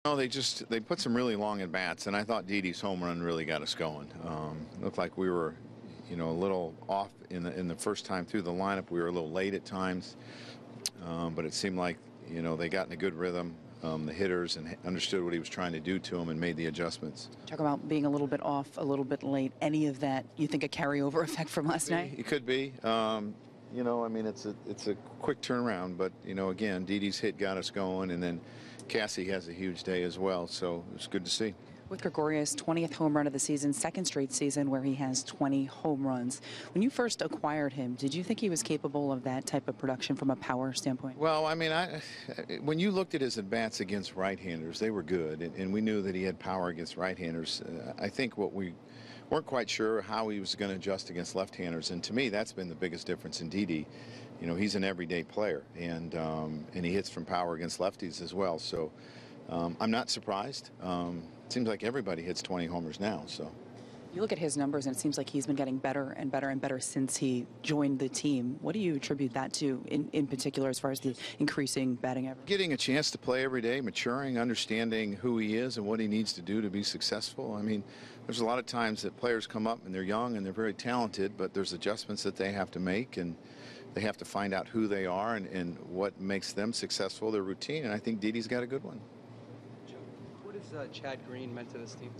No, they put some really long at bats, and I thought Didi's home run really got us going. Looked like we were, a little off in the first time through the lineup. We were a little late at times, but it seemed like they got in a good rhythm. The hitters and understood what he was trying to do to them and made the adjustments. Talk about being a little bit off, a little bit late. Any of that you think a carryover effect from last night? It could be. I mean, it's a quick turnaround, but again, Didi's hit got us going, and then Cassie has a huge day as well, so it's good to see. With Gregorius, 20th home run of the season, second straight season where he has 20 home runs. When you first acquired him, did you think he was capable of that type of production from a power standpoint? Well, I mean, when you looked at his at-bats against right-handers, they were good, and we knew that he had power against right-handers. I think what we weren't quite sure how he was going to adjust against left-handers, and to me, that's been the biggest difference in Didi. He's an everyday player, and he hits from power against lefties as well. So I'm not surprised. It seems like everybody hits 20 homers now. So you look at his numbers, and it seems like he's been getting better and better and better since he joined the team. What do you attribute that to, in particular, as far as the increasing batting average? Getting a chance to play every day, maturing, understanding who he is and what he needs to do to be successful. I mean, there's a lot of times that players come up and they're young and they're very talented, but there's adjustments that they have to make, and they have to find out who they are and what makes them successful, their routine, and I think Didi's got a good one. What has Chad Green meant to this team?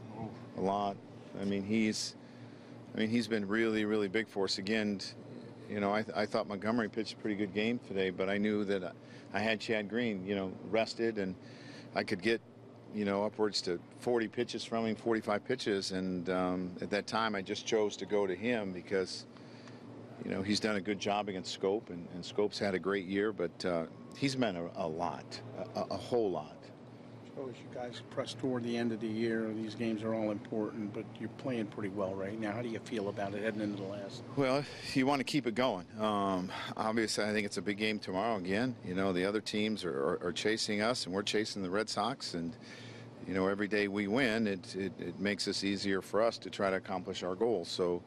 A lot. I mean, he's been really, really big for us. Again, I thought Montgomery pitched a pretty good game today, but I knew that I had Chad Green, rested, and I could get, upwards to 40 pitches from him, 45 pitches, and at that time I just chose to go to him because, he's done a good job against Scope, and Scope's had a great year, but he's meant a lot, a whole lot. As you guys press toward the end of the year, these games are all important, but you're playing pretty well right now. How do you feel about it heading into the last? Well, you want to keep it going. Obviously, I think it's a big game tomorrow again. The other teams are chasing us, and we're chasing the Red Sox, and every day we win, it makes us easier for us to try to accomplish our goals. So,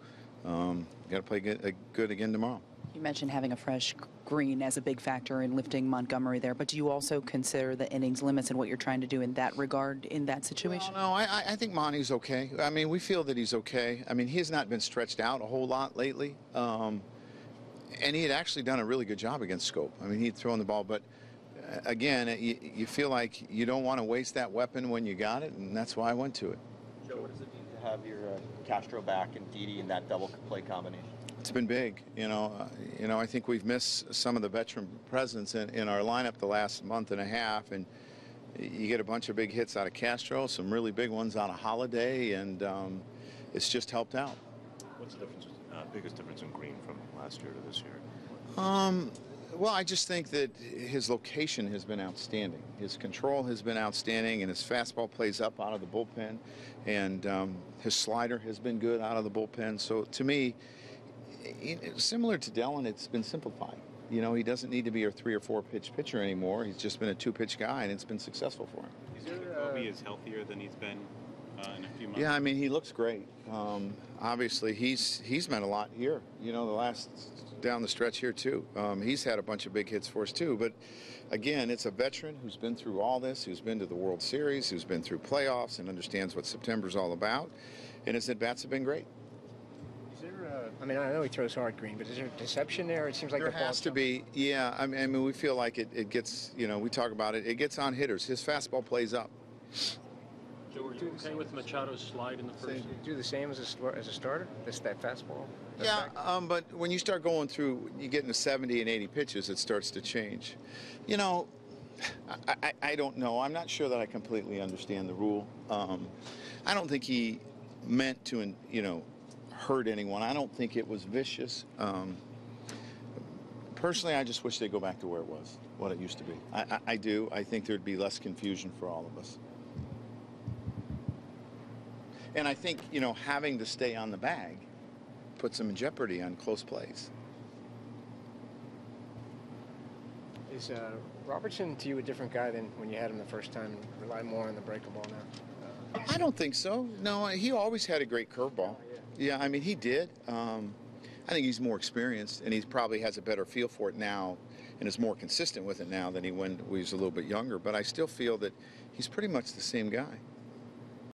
got to play good again tomorrow. You mentioned having a fresh Green as a big factor in lifting Montgomery there, but do you also consider the innings limits and what you're trying to do in that regard, in that situation? Well, no, I think Monty's okay. I mean, we feel that he's okay. I mean, he has not been stretched out a whole lot lately, and he had actually done a really good job against Scope. I mean, he'd thrown the ball, but again, you feel like you don't want to waste that weapon when you got it, and that's why I went to it. Joe, what does it mean to have your Castro back and Didi in that double play combination? It's been big. I think we've missed some of the veteran presence in our lineup the last month and a half, and you get a bunch of big hits out of Castro, some really big ones out of Holiday, and it's just helped out. What's the difference, biggest difference in Green from last year to this year? Well, I just think that his location has been outstanding. His control has been outstanding, and his fastball plays up out of the bullpen, and his slider has been good out of the bullpen. So to me, similar to Dellin, it's been simplified. He doesn't need to be a 3 or 4 pitch pitcher anymore. He's just been a 2-pitch guy, and it's been successful for him. Is Jacoby is healthier than he's been in a few months? Yeah, I mean, he looks great. Obviously, he's meant a lot here. The last down the stretch here too. He's had a bunch of big hits for us too. But again, it's a veteran who's been through all this, who's been to the World Series, who's been through playoffs, and understands what September's all about. And his at-bats have been great. I mean, I know he throws hard, Green, but is there deception there? It seems like there has to be. Yeah, I mean, we feel like it gets, we talk about it. It gets on hitters. His fastball plays up. So were you okay with Machado's slide in the first? Do the same as a starter? That fastball? Yeah, but when you start going through, you get into 70 and 80 pitches, it starts to change. I don't know. I'm not sure that I completely understand the rule. I don't think he meant to, hurt anyone. I don't think it was vicious. Personally, I just wish they'd go back to where it was, what it used to be. I do. I think there'd be less confusion for all of us. And I think, having to stay on the bag puts them in jeopardy on close plays. Is Robertson to you a different guy than when you had him the first time and rely more on the breaking ball now? I don't think so. No, he always had a great curveball. Yeah, I mean, he did. I think he's more experienced, and he probably has a better feel for it now and is more consistent with it now than he when he was a little bit younger. But I still feel that he's pretty much the same guy.